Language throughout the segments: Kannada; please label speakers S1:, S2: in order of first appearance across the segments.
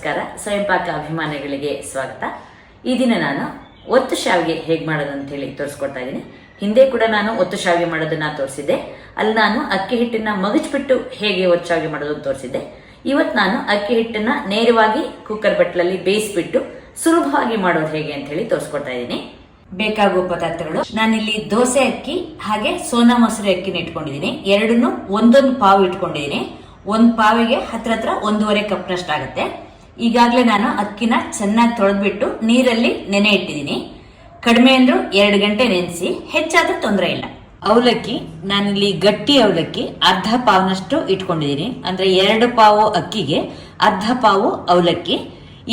S1: ನಮಸ್ಕಾರ. ಸ್ವಯಂ ಪಾಕ ಅಭಿಮಾನಿಗಳಿಗೆ ಸ್ವಾಗತ. ಈ ದಿನ ನಾನು ಒತ್ತು ಶಾವಿಗೆ ಹೇಗೆ ಮಾಡೋದು ಅಂತ ಹೇಳಿ ತೋರಿಸ್ಕೊಡ್ತಾ ಇದ್ದೀನಿ. ಹಿಂದೆ ಕೂಡ ನಾನು ಒತ್ತು ಶಾವಿಗೆ ಮಾಡೋದನ್ನ ತೋರಿಸಿದ್ದೆ. ಅಲ್ಲಿ ನಾನು ಅಕ್ಕಿ ಹಿಟ್ಟನ್ನ ಮಗಚ್ಬಿಟ್ಟು ಹೇಗೆ ಒತ್ತು ಶಾವಿಗೆ ಮಾಡೋದು ತೋರಿಸಿದ್ದೆ. ಇವತ್ತು ನಾನು ಅಕ್ಕಿ ಹಿಟ್ಟನ್ನ ನೇರವಾಗಿ ಕುಕ್ಕರ್ ಬಟ್ಲಲ್ಲಿ ಬೇಯಿಸ್ಬಿಟ್ಟು ಸುಲಭವಾಗಿ ಮಾಡೋದು ಹೇಗೆ ಅಂತ ಹೇಳಿ ತೋರಿಸ್ಕೊಡ್ತಾ ಇದ್ದೀನಿ. ಬೇಕಾಗುವ ಪದಾರ್ಥಗಳು: ನಾನಿಲ್ಲಿ ದೋಸೆ ಅಕ್ಕಿ ಹಾಗೆ ಸೋನಾ ಮಸೂರಿ ಅಕ್ಕಿನ ಇಟ್ಕೊಂಡಿದ್ದೀನಿ. ಎರಡನ್ನು ಒಂದೊಂದು ಪಾವು ಇಟ್ಕೊಂಡಿದ್ದೀನಿ. ಒಂದು ಪಾವಿಗೆ ಹತ್ರ 1.5 ಕಪ್ನಷ್ಟು ಆಗುತ್ತೆ. ಈಗಾಗಲೇ ನಾನು ಅಕ್ಕಿನ ಚೆನ್ನಾಗಿ ತೊಳೆದ್ಬಿಟ್ಟು ನೀರಲ್ಲಿ ನೆನೆ ಇಟ್ಟಿದ್ದೀನಿ. ಕಡಿಮೆ ಅಂದ್ರೂ 2 ಗಂಟೆ ನೆನೆಸಿ, ಹೆಚ್ಚಾದ್ರೂ ತೊಂದರೆ ಇಲ್ಲ. ಅವಲಕ್ಕಿ ನಾನಿಲ್ಲಿ ಗಟ್ಟಿ ಅವಲಕ್ಕಿ ಅರ್ಧ ಪಾವ್ನಷ್ಟು ಇಟ್ಕೊಂಡಿದ್ದೀನಿ. ಅಂದ್ರೆ 2 ಪಾವು ಅಕ್ಕಿಗೆ ಅರ್ಧ ಪಾವು ಅವಲಕ್ಕಿ.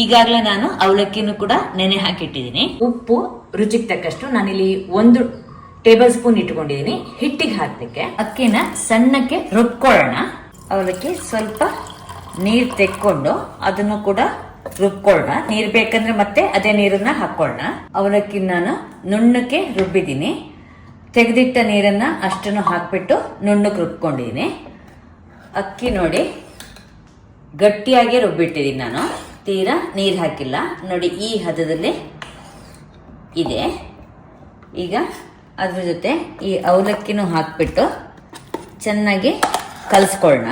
S1: ಈಗಾಗಲೇ ನಾನು ಅವಲಕ್ಕಿನೂ ಕೂಡ ನೆನೆ ಹಾಕಿಟ್ಟಿದ್ದೀನಿ. ಉಪ್ಪು ರುಚಿಗೆ ತಕ್ಕಷ್ಟು ನಾನಿಲ್ಲಿ 1 ಟೇಬಲ್ ಸ್ಪೂನ್ ಇಟ್ಕೊಂಡಿದ್ದೀನಿ ಹಿಟ್ಟಿಗೆ ಹಾಕ್ಲಿಕ್ಕೆ. ಅಕ್ಕಿನ ಸಣ್ಣಕ್ಕೆ ರುಬ್ಕೊಳ್ಳೋಣ. ಅವಲಕ್ಕಿ ಸ್ವಲ್ಪ ನೀರು ತೆಕ್ಕೊಂಡು ಅದನ್ನು ಕೂಡ ರುಬ್ಕೊಳ್ಳೋಣ. ನೀರು ಬೇಕಂದ್ರೆ ಮತ್ತೆ ಅದೇ ನೀರನ್ನ ಹಾಕೊಳ್ಳೋಣ. ಅವಲಕ್ಕಿ ನಾನು ನುಣ್ಣಕ್ಕೆ ರುಬ್ಬಿದ್ದೀನಿ. ತೆಗೆದಿಟ್ಟ ನೀರನ್ನ ಅಷ್ಟನ್ನು ಹಾಕ್ಬಿಟ್ಟು ನುಣ್ಣಕ್ಕೆ ರುಬ್ಕೊಂಡಿದ್ದೀನಿ. ಅಕ್ಕಿ ನೋಡಿ ಗಟ್ಟಿಯಾಗಿ ರುಬ್ಬಿಟ್ಟಿದ್ದೀನಿ ನಾನು, ತೀರಾ ನೀರು ಹಾಕಿಲ್ಲ. ನೋಡಿ ಈ ಹದದಲ್ಲಿ ಇದೆ. ಈಗ ಅದ್ರ ಜೊತೆ ಈ ಅವಲಕ್ಕಿನೂ ಹಾಕ್ಬಿಟ್ಟು ಚೆನ್ನಾಗಿ ಕಲಿಸ್ಕೊಳ್ಳೋಣ.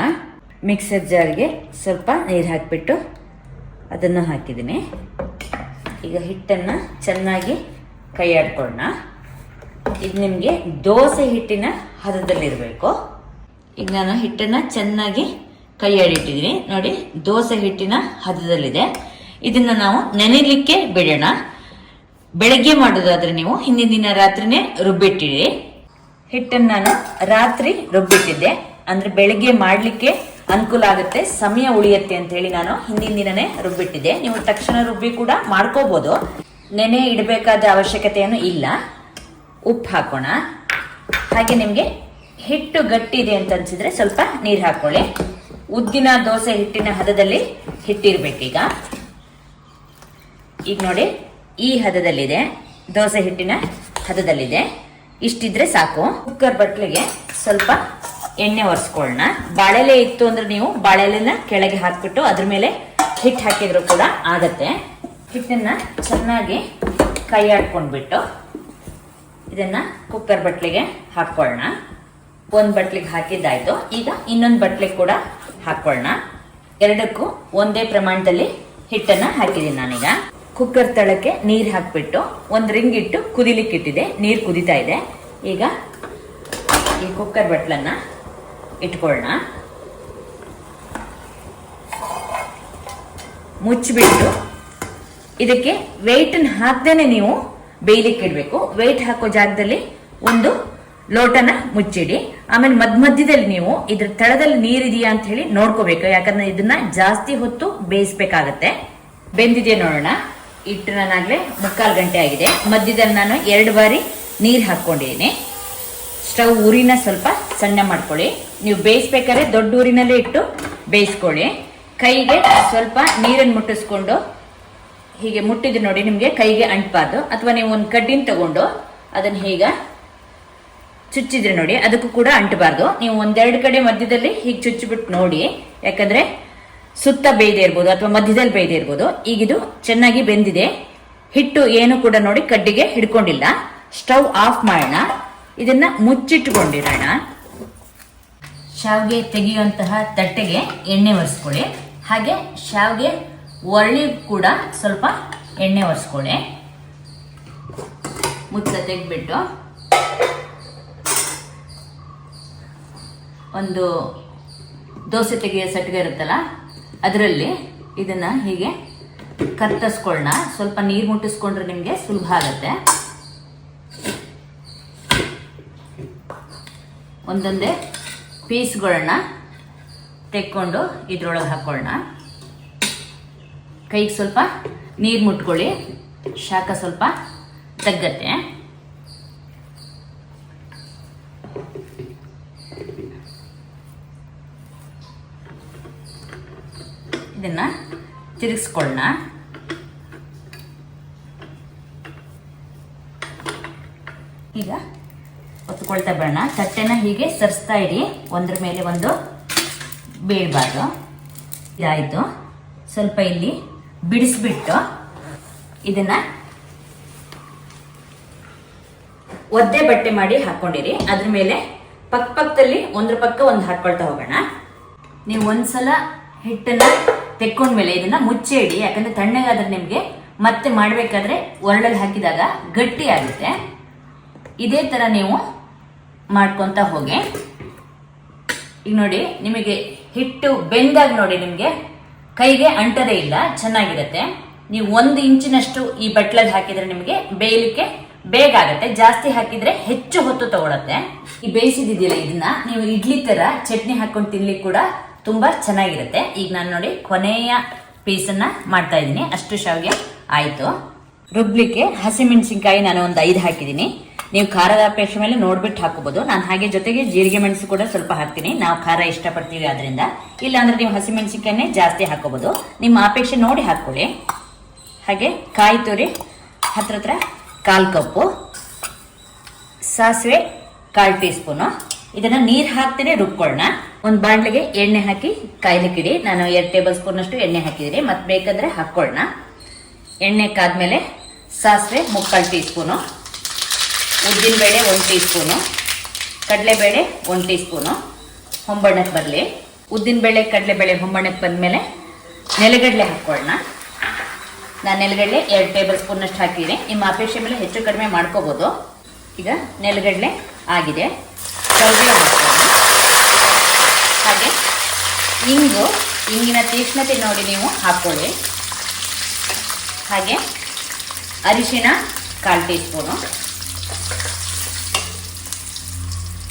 S1: ಮಿಕ್ಸರ್ ಜಾರ್ಗೆ ಸ್ವಲ್ಪ ನೀರು ಹಾಕಿಬಿಟ್ಟು ಅದನ್ನು ಹಾಕಿದ್ದೀನಿ. ಈಗ ಹಿಟ್ಟನ್ನು ಚೆನ್ನಾಗಿ ಕೈ ಆಡ್ಕೊಳ್ಳೋಣ. ಇದು ನಿಮಗೆ ದೋಸೆ ಹಿಟ್ಟಿನ ಹದದಲ್ಲಿರಬೇಕು. ಈಗ ನಾನು ಹಿಟ್ಟನ್ನು ಚೆನ್ನಾಗಿ ಕೈ ಆಡಿಟ್ಟಿದ್ದೀನಿ. ನೋಡಿ ದೋಸೆ ಹಿಟ್ಟಿನ ಹದದಲ್ಲಿದೆ. ಇದನ್ನು ನಾವು ನೆನೆಯಲಿಕ್ಕೆ ಬಿಡೋಣ. ಬೆಳಗ್ಗೆ ಮಾಡೋದಾದ್ರೆ ನೀವು ಹಿಂದಿನ ದಿನ ರಾತ್ರಿನೇ ರುಬ್ಬಿಟ್ಟಿರಿ. ಹಿಟ್ಟನ್ನು ನಾನು ರಾತ್ರಿ ರುಬ್ಬಿಟ್ಟಿದ್ದೆ. ಅಂದ್ರೆ ಬೆಳಿಗ್ಗೆ ಮಾಡ್ಲಿಕ್ಕೆ ಅನುಕೂಲ ಆಗುತ್ತೆ, ಸಮಯ ಉಳಿಯುತ್ತೆ ಅಂತ ಹೇಳಿ ನಾನು ಹಿಂದಿನ ದಿನನೇ ರುಬ್ಬಿಟ್ಟಿದ್ದೆ. ನೀವು ತಕ್ಷಣ ರುಬ್ಬಿ ಕೂಡ ಮಾಡ್ಕೋಬಹುದು, ನೆನೆ ಇಡಬೇಕಾದ ಅವಶ್ಯಕತೆಯನ್ನು ಇಲ್ಲ. ಉಪ್ಪು ಹಾಕೋಣ. ಹಾಗೆ ನಿಮ್ಗೆ ಹಿಟ್ಟು ಗಟ್ಟಿ ಇದೆ ಅಂತ ಅನ್ಸಿದ್ರೆ ಸ್ವಲ್ಪ ನೀರು ಹಾಕೊಳ್ಳಿ. ಉದ್ದಿನ ದೋಸೆ ಹಿಟ್ಟಿನ ಹದದಲ್ಲಿ ಹಿಟ್ಟಿರ್ಬೇಕೀಗ. ಈಗ ನೋಡಿ ಈ ಹದದಲ್ಲಿದೆ, ದೋಸೆ ಹಿಟ್ಟಿನ ಹದದಲ್ಲಿದೆ. ಇಷ್ಟಿದ್ರೆ ಸಾಕು. ಕುಕ್ಕರ್ ಬಟ್ಲಿಗೆ ಸ್ವಲ್ಪ ಎಣ್ಣೆ ಒರೆಸ್ಕೊಳ್ಳೋಣ. ಬಾಳೆಲೆ ಇತ್ತು ಅಂದ್ರೆ ನೀವು ಬಾಳೆಲೆನ ಕೆಳಗೆ ಹಾಕ್ಬಿಟ್ಟು ಅದ್ರ ಮೇಲೆ ಹಿಟ್ಟು ಹಾಕಿದ್ರು ಕೂಡ ಆಗತ್ತೆ. ಹಿಟ್ಟನ್ನ ಚೆನ್ನಾಗಿ ಕೈ ಆಡ್ಕೊಂಡ್ಬಿಟ್ಟು ಇದನ್ನ ಕುಕ್ಕರ್ ಬಟ್ಲಿಗೆ ಹಾಕೊಳ್ಳೋಣ. ಒಂದ್ ಬಟ್ಲಿಗೆ ಹಾಕಿದ್ದಾಯ್ತು. ಈಗ ಇನ್ನೊಂದು ಬಟ್ಲಿಗೆ ಕೂಡ ಹಾಕೊಳ್ಳೋಣ. ಎರಡಕ್ಕೂ ಒಂದೇ ಪ್ರಮಾಣದಲ್ಲಿ ಹಿಟ್ಟನ್ನ ಹಾಕಿದ್ದೀನಿ ನಾನೀಗ. ಕುಕ್ಕರ್ ತಳಕ್ಕೆ ನೀರ್ ಹಾಕ್ಬಿಟ್ಟು ಒಂದ್ ರಿಂಗ್ ಇಟ್ಟು ಕುದಿಲಿಕ್ಕೆ ಇಟ್ಟಿದೆ. ನೀರ್ ಕುದಿತಾ ಇದೆ. ಈಗ ಈ ಕುಕ್ಕರ್ ಬಟ್ಲನ್ನ ಇಟ್ಕೊಳ್ಳೋಣ. ಮುಚ್ಚಿಬಿಟ್ಟು ಇದಕ್ಕೆ ವೆಯ್ಟ್ ಹಾಕ್ದೇನೆ ನೀವು ಬೇಯಲಿಕ್ಕೆ ಇಡಬೇಕು. ವೆಯ್ಟ್ ಹಾಕೋ ಜಾಗದಲ್ಲಿ ಒಂದು ಲೋಟನ ಮುಚ್ಚಿಡಿ. ಆಮೇಲೆ ಮಧ್ಯದಲ್ಲಿ ನೀವು ಇದ್ರ ತಳದಲ್ಲಿ ನೀರಿದೆಯಾ ಅಂತ ಹೇಳಿ ನೋಡ್ಕೋಬೇಕು. ಯಾಕಂದ್ರೆ ಇದನ್ನ ಜಾಸ್ತಿ ಹೊತ್ತು ಬೇಯಿಸ್ಬೇಕಾಗತ್ತೆ. ಬೆಂದಿದೆ ನೋಡೋಣ. ಇಟ್ಟು ನಾನಾಗ್ಲೇ 3/4 ಗಂಟೆ ಆಗಿದೆ. ಮಧ್ಯದಲ್ಲಿ ನಾನು 2 ಬಾರಿ ನೀರು ಹಾಕೊಂಡಿದ್ದೀನಿ. ಸ್ಟವ್ ಉರಿನ ಸ್ವಲ್ಪ ಸಣ್ಣ ಮಾಡ್ಕೊಳ್ಳಿ. ನೀವು ಬೇಯಿಸ್ಬೇಕಾದ್ರೆ ದೊಡ್ಡ ಊರಿನಲ್ಲೇ ಇಟ್ಟು ಬೇಯಿಸ್ಕೊಳ್ಳಿ. ಕೈಗೆ ಸ್ವಲ್ಪ ನೀರನ್ನು ಮುಟ್ಟಿಸ್ಕೊಂಡು ಹೀಗೆ ಮುಟ್ಟಿದ್ದು ನೋಡಿ, ನಿಮಗೆ ಕೈಗೆ ಅಂಟಬಾರ್ದು. ಅಥವಾ ನೀವು ಒಂದು ಕಡ್ಡಿನ ತಗೊಂಡು ಅದನ್ನ ಹೀಗ ಚುಚ್ಚಿದ್ರೆ ನೋಡಿ, ಅದಕ್ಕೂ ಕೂಡ ಅಂಟಬಾರ್ದು. ನೀವು 1-2 ಕಡೆ ಮಧ್ಯದಲ್ಲಿ ಹೀಗೆ ಚುಚ್ಚಿಬಿಟ್ಟು ನೋಡಿ, ಯಾಕಂದ್ರೆ ಸುತ್ತ ಬೇಯ್ದೇ ಇರ್ಬೋದು ಅಥವಾ ಮಧ್ಯದಲ್ಲಿ ಬೇಯ್ದೇ ಇರ್ಬೋದು. ಈಗಿದು ಚೆನ್ನಾಗಿ ಬೆಂದಿದೆ. ಹಿಟ್ಟು ಏನು ಕೂಡ ನೋಡಿ ಕಡ್ಡಿಗೆ ಹಿಡ್ಕೊಂಡಿಲ್ಲ. ಸ್ಟವ್ ಆಫ್ ಮಾಡೋಣ. ಇದನ್ನ ಮುಚ್ಚಿಟ್ಟುಕೊಂಡಿರೋಣ. ಶಾವಿಗೆ ತೆಗೆಯುವಂತಹ ತಟ್ಟೆಗೆ ಎಣ್ಣೆ ಒರೆಸ್ಕೊಳ್ಳಿ. ಹಾಗೆ ಶಾವಿಗೆ ಒರಳಿ ಕೂಡ ಸ್ವಲ್ಪ ಎಣ್ಣೆ ಒರೆಸ್ಕೊಳ್ಳಿ. ಮುಚ್ಚ ತೆಗೆದ್ಬಿಟ್ಟು ಒಂದು ದೋಸೆ ತೆಗೆಯೋ ಸಟ್ಗೆ ಇರುತ್ತಲ್ಲ, ಅದರಲ್ಲಿ ಇದನ್ನ ಹೀಗೆ ಕತ್ತರಿಸ್ಕೊಳ್ಳೋಣ. ಸ್ವಲ್ಪ ನೀರು ಮುಟ್ಟಿಸ್ಕೊಂಡ್ರೆ ನಿಮಗೆ ಸುಲಭ ಆಗತ್ತೆ. ಒಂದೊಂದೇ ಪೀಸ್ಗಳನ್ನ ತೆಕ್ಕೊಂಡು ಇದ್ರೊಳಗೆ ಹಾಕೊಳ್ಳೋಣ. ಕೈಗೆ ಸ್ವಲ್ಪ ನೀರು ಮುಟ್ಕೊಳ್ಳಿ, ಶಾಖ ಸ್ವಲ್ಪ ತಗ್ಗತ್ತೆ. ಇದನ್ನ ತಿರುಗಿಸ್ಕೊಳ್ಳೋಣ. ಈಗ ಒತ್ಕೊಳ್ತಾ ಬರೋಣ. ತಟ್ಟೆನ ಹೀಗೆ ಸರಿಸ್ತಾ ಇರಿ, ಒಂದ್ರ ಮೇಲೆ ಒಂದು ಬೀಳಬಾರ್ದು. ಇದಾಯಿತು. ಸ್ವಲ್ಪ ಇಲ್ಲಿ ಬಿಡಿಸ್ಬಿಟ್ಟು ಇದನ್ನ ಒದ್ದೆ ಬಟ್ಟೆ ಮಾಡಿ ಹಾಕೊಂಡಿರಿ. ಅದ್ರ ಮೇಲೆ ಪಕ್ಕದಲ್ಲಿ ಒಂದ್ರ ಪಕ್ಕ ಒಂದು ಹಾಕೊಳ್ತಾ ಹೋಗೋಣ. ನೀವು ಒಂದ್ಸಲ ಹಿಟ್ಟನ್ನ ತೆಕ್ಕೊಂಡ್ಮೇಲೆ ಇದನ್ನ ಮುಚ್ಚೆ ಇಡಿ, ಯಾಕಂದ್ರೆ ತಣ್ಣಗಾದ್ರೆ ನಿಮ್ಗೆ ಮತ್ತೆ ಮಾಡ್ಬೇಕಾದ್ರೆ ಒರಳಲ್ಲಿ ಹಾಕಿದಾಗ ಗಟ್ಟಿ ಆಗುತ್ತೆ. ಇದೇ ತರ ನೀವು ಮಾಡ್ಕೊಂತ ಹೋಗಿ. ಈಗ ನೋಡಿ, ನಿಮಗೆ ಹಿಟ್ಟು ಬೆಂದಾಗ ನೋಡಿ ನಿಮ್ಗೆ ಕೈಗೆ ಅಂಟದೇ ಇಲ್ಲ, ಚೆನ್ನಾಗಿರುತ್ತೆ. ನೀವು 1 ಇಂಚಿನಷ್ಟು ಈ ಬಟ್ಲಲ್ಲಿ ಹಾಕಿದ್ರೆ ನಿಮಗೆ ಬೇಯಲಿಕ್ಕೆ ಬೇಗ ಆಗುತ್ತೆ. ಜಾಸ್ತಿ ಹಾಕಿದ್ರೆ ಹೆಚ್ಚು ಹೊತ್ತು ತಗೊಳತ್ತೆ. ಈ ಬೇಯಿಸಿದಿದೆಯಲ್ಲ, ಇದನ್ನ ನೀವು ಇಡ್ಲಿ ತರ ಚಟ್ನಿ ಹಾಕೊಂಡು ತಿನ್ಲಿಕ್ಕೆ ಕೂಡ ತುಂಬಾ ಚೆನ್ನಾಗಿರುತ್ತೆ. ಈಗ ನಾನು ನೋಡಿ ಕೊನೆಯ ಪೀಸನ್ನ ಮಾಡ್ತಾ ಇದ್ದೀನಿ. ಅಷ್ಟು ಶಾವಿಗೆ ಆಯ್ತು. ರುಬ್ಲಿಕ್ಕೆ ಹಸಿಮೆಣಸಿನ್ಕಾಯಿ ನಾನು ಒಂದು 5 ಹಾಕಿದ್ದೀನಿ. ನೀವು ಖಾರದ ಅಪೇಕ್ಷೆ ಮೇಲೆ ನೋಡ್ಬಿಟ್ಟು ಹಾಕೋಬಹುದು. ನಾನು ಹಾಗೆ ಜೊತೆಗೆ ಜೀರಿಗೆ ಮೆಣಸು ಕೂಡ ಸ್ವಲ್ಪ ಹಾಕ್ತೀನಿ. ನಾವು ಖಾರ ಇಷ್ಟಪಡ್ತೀವಿ ಆದ್ರಿಂದ. ಇಲ್ಲ ಅಂದ್ರೆ ನೀವು ಹಸಿಮೆಣಸಿನ್ಕಾಯಿನೇ ಜಾಸ್ತಿ ಹಾಕೋಬಹುದು, ನಿಮ್ಮ ಅಪೇಕ್ಷೆ ನೋಡಿ ಹಾಕೊಳ್ಳಿ. ಹಾಗೆ ಕಾಯಿ ತುರಿ ಹತ್ರ 1/4 ಕಪ್ಪು, ಸಾಸಿವೆ 1/4 ಟೀ ಸ್ಪೂನು. ಇದನ್ನ ನೀರ್ ಹಾಕ್ತೇನೆ ರುಬ್ಕೊಳ್ಳೋಣ. ಒಂದು ಬಾಣ್ಲಿಗೆ ಎಣ್ಣೆ ಹಾಕಿ ಕಾಯ್ಲಿಕ್ಕಿಡಿ. ನಾನು 2 ಟೇಬಲ್ ಸ್ಪೂನ್ ಅಷ್ಟು ಎಣ್ಣೆ ಹಾಕಿದ್ದೀನಿ, ಮತ್ತೆ ಬೇಕಂದ್ರೆ ಹಾಕೊಳ್ಳೋಣ. ಎಣ್ಣೆ ಕಾದ್ಮೇಲೆ ಸಾಸಿವೆ 3/4 ಟೀ ಸ್ಪೂನು, ಉದ್ದಿನಬೇಳೆ 1 ಟೀ ಸ್ಪೂನು, ಕಡಲೆಬೇಳೆ 1 ಟೀ ಸ್ಪೂನು ಹೊಂಬಣ್ಣಕ್ಕೆ ಬರಲಿ. ಉದ್ದಿನಬೇಳೆ ಕಡಲೆಬೇಳೆ ಹೊಂಬಣ್ಣಕ್ಕೆ ಬಂದಮೇಲೆ ನೆಲಗಡಲೆ ಹಾಕೊಳ್ಳೋಣ. ನಾನು ನೆಲಗಡಲೆ 2 ಟೇಬಲ್ ಸ್ಪೂನ್ ಅಷ್ಟು ಹಾಕಿದ್ದೀನಿ. ನಿಮ್ಮ ಅಪೇಕ್ಷೆ ಮೇಲೆ ಹೆಚ್ಚು ಕಡಿಮೆ ಮಾಡ್ಕೋಬಹುದು. ಈಗ ನೆಲಗಡಲೆ ಆಗಿದೆ. ಕರಿಬೇವು ಹಾಕೊಳ್ಳೋಣ. ಹಾಗೆ ಇಂಗಿನ ತೀಕ್ಷ್ಣತೆ ನೋಡಿ ನೀವು ಹಾಕೊಳ್ಳಿ. ಹಾಗೆ ಅರಿಶಿಣ 1/4 ಟೀ ಸ್ಪೂನು,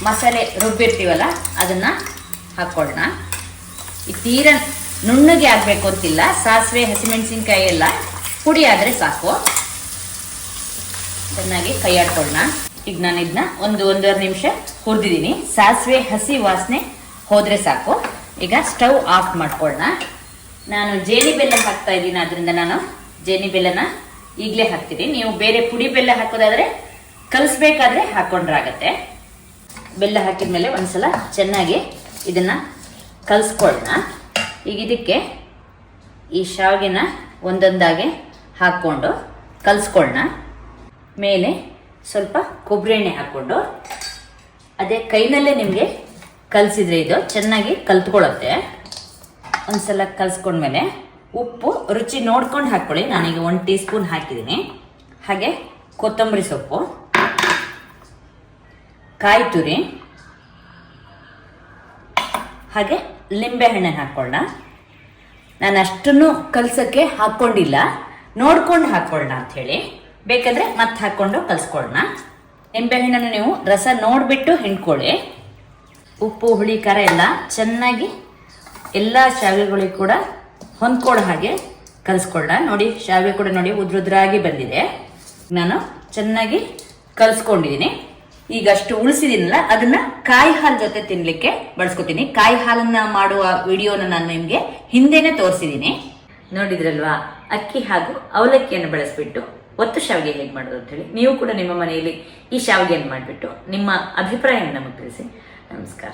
S1: ಮಸಾಲೆ ರುಬ್ಬಿರ್ತೀವಲ್ಲ ಅದನ್ನ ಹಾಕೊಳ್ಳೋಣ. ಈ ತೀರ ನುಣ್ಣಗೆ ಆಗ್ಬೇಕು ಅಂತಿಲ್ಲ, ಸಾಸಿವೆ ಹಸಿಮೆಣಸಿನ್ಕಾಯಿ ಎಲ್ಲ ಪುಡಿ ಆದ್ರೆ ಸಾಕು. ಚೆನ್ನಾಗಿ ಕೈ ಆಡ್ಕೊಳ್ಳೋಣ. ಈಗ ನಾನು ಇದನ್ನ 1-1.5 ನಿಮಿಷ ಹುರಿದಿದ್ದೀನಿ. ಸಾಸಿವೆ ಹಸಿ ವಾಸನೆ ಹೋದ್ರೆ ಸಾಕು. ಈಗ ಸ್ಟವ್ ಆಫ್ ಮಾಡ್ಕೊಳ್ಳೋಣ. ನಾನು ಜೇನಿ ಬೆಲ್ಲ ಹಾಕ್ತಾ ಇದ್ದೀನಿ, ಆದ್ರಿಂದ ನಾನು ಜೇನಿ ಬೆಲ್ಲನ ಈಗಲೇ ಹಾಕ್ತೀನಿ. ನೀವು ಬೇರೆ ಪುಡಿ ಬೆಲ್ಲ ಹಾಕೋದಾದ್ರೆ ಕಲಿಸ್ಬೇಕಾದ್ರೆ ಹಾಕೊಂಡ್ರಾಗತ್ತೆ. ಬೆಲ್ಲ ಹಾಕಿದ್ಮೇಲೆ ಒಂದ್ಸಲ ಚೆನ್ನಾಗಿ ಇದನ್ನ ಕಲಿಸ್ಕೊಳ್ಳೋಣ. ಈಗ ಇದಕ್ಕೆ ಈ ಶಾವಿಗೆನ ಒಂದೊಂದಾಗೆ ಹಾಕ್ಕೊಂಡು ಕಲಿಸ್ಕೊಳ್ಳೋಣ. ಮೇಲೆ ಸ್ವಲ್ಪ ಕೊಬ್ಬರಿ ಎಣ್ಣೆ ಹಾಕ್ಕೊಂಡು ಅದೇ ಕೈನಲ್ಲೇ ನಿಮಗೆ ಕಲಸಿದ್ರೆ ಇದು ಚೆನ್ನಾಗಿ ಕಲ್ತ್ಕೊಳ್ಳುತ್ತೆ. ಒಂದ್ಸಲ ಕಲಿಸ್ಕೊಂಡ್ಮೇಲೆ ಉಪ್ಪು ರುಚಿ ನೋಡ್ಕೊಂಡು ಹಾಕ್ಕೊಳ್ಳಿ. ನಾನೀಗ 1 ಟೀ ಸ್ಪೂನ್ ಹಾಕಿದ್ದೀನಿ. ಹಾಗೆ ಕೊತ್ತಂಬರಿ ಸೊಪ್ಪು, ಕಾಯಿ ತುರಿ, ಹಾಗೆ ಲಿಂಬೆ ಹಣ್ಣನ್ನು ಹಾಕೊಳ್ಳೋಣ. ನಾನು ಅಷ್ಟನ್ನು ಕಲ್ಸಕ್ಕೆ ಹಾಕ್ಕೊಂಡಿಲ್ಲ, ನೋಡ್ಕೊಂಡು ಹಾಕೊಳ್ಳೋಣ ಅಂತ ಹೇಳಿ. ಬೇಕಾದ್ರೆ ಮತ್ತೆ ಹಾಕೊಂಡು ಕಲ್ಸ್ಕೊಳ್ಳೋಣ. ನಿಂಬೆ ಹಣ್ಣನ್ನು ನೀವು ರಸ ನೋಡ್ಬಿಟ್ಟು ಹಿಂಡ್ಕೊಳ್ಳಿ. ಉಪ್ಪು ಹುಳಿ ಖಾರ ಎಲ್ಲ ಚೆನ್ನಾಗಿ ಎಲ್ಲ ಶಾವಿಗೆಗಳಿಗೆ ಕೂಡ ಹೊಂದ್ಕೊಳ್ಳೋ ಹಾಗೆ ಕಲಿಸ್ಕೊಳ್ಳೋಣ. ನೋಡಿ ಶಾವಿಗೆ ಕೂಡ ನೋಡಿ ಉದ್ರುದ್ರಾಗಿ ಬಂದಿದೆ. ನಾನು ಚೆನ್ನಾಗಿ ಕಲಿಸ್ಕೊಂಡಿದ್ದೀನಿ. ಈಗ ಅಷ್ಟು ಉಳಿಸಿದಿನಲ್ಲ ಅದನ್ನ ಕಾಯಿ ಹಾಲು ಜೊತೆ ತಿನ್ಲಿಕ್ಕೆ ಬಳಸ್ಕೊತೀನಿ. ಕಾಯಿ ಹಾಲನ್ನ ಮಾಡುವ ವಿಡಿಯೋನ ನಾನು ನಿಮ್ಗೆ ಹಿಂದೆನೆ ತೋರಿಸಿದ್ದೀನಿ, ನೋಡಿದ್ರಲ್ವಾ. ಅಕ್ಕಿ ಹಾಗೂ ಅವಲಕ್ಕಿಯನ್ನು ಬಳಸ್ಬಿಟ್ಟು ಒತ್ತು ಶಾವಿಗೆ ಹೇಗೆ ಮಾಡೋದು ಅಂತ ಹೇಳಿ ನೀವು ಕೂಡ ನಿಮ್ಮ ಮನೆಯಲ್ಲಿ ಈ ಶಾವಿಗೆಯನ್ನು ಮಾಡಿಬಿಟ್ಟು ನಿಮ್ಮ ಅಭಿಪ್ರಾಯವನ್ನು ನಮಗೆ ತಿಳಿಸಿ. ನಮಸ್ಕಾರ.